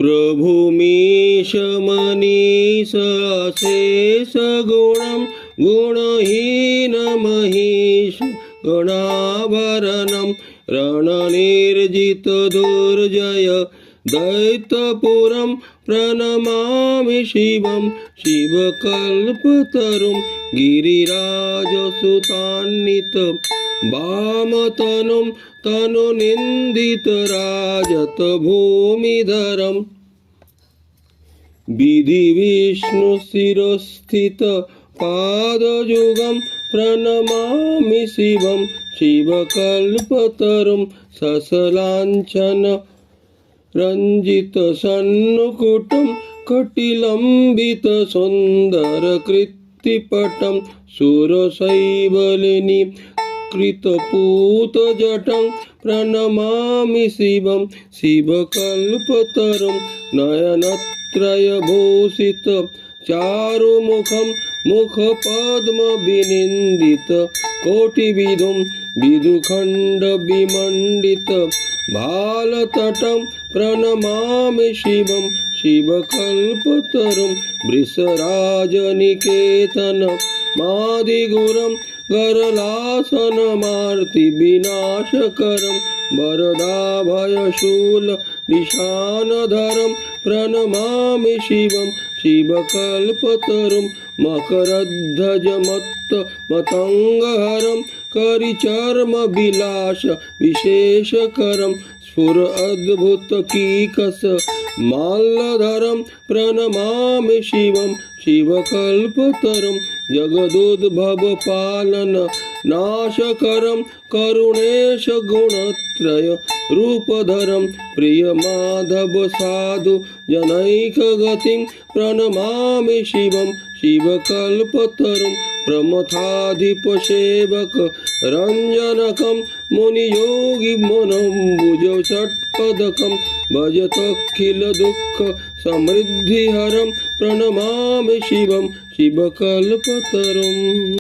प्रभुमीशमनीशेषगुणं गुणहीनमहीश गणाभरणं रणनिर्जितदुर्जय दैत्यपुरं प्रणमामि शिवं शिवकल्पतरुं गिरिराजसुतान्वित वामतनुं तनुनिन्दितराजतभूमिधरं विधिविष्णुशिरस्थित पादयुगं प्रणमामि शिवं शिवकल्पतरुं ससलाञ्छन रञ्जितसन्नुकुटं कटिलम्बितसुन्दरकृत्तिपटं सुरशैवलिनी कृतपूतजटं प्रणमामि शिवं शिवकल्पतरुं नयनत्रयभूषित चारुमुखं मुखपद्मविनिन्दित कोटिविधुं विदुखण्डविमण्डित भालतटं प्रणमामि शिवं शिवकल्पतरुं वृषराजनिकेतन मादिगुरं गरलासनमार्तिविनाशकरं वरदाभयशूलविशानधरं प्रणमामि शिवं शिवकल्पतरुं मकरध्वजमत्तमतङ्गहरं करिचर्मविलास विशेषकरं स्फुरद्भुतकीकस माल्लधरं प्रणमामि शिवं शिवकल्पतरुं जगदुद्भवपालन नाशकरं करुणेश गुणत्रय रूपधरं प्रियमाधव साधु जनैकगतिं प्रणमामि शिवं शिवकल्पतरुं प्रमथाधिपसेवक रञ्जनकं मुनियोगी मनोम्बुज षट्पदकं भजतखिलदुःख समृद्धिहरं प्रणमामि शिवं शिवकल्पतरुम्।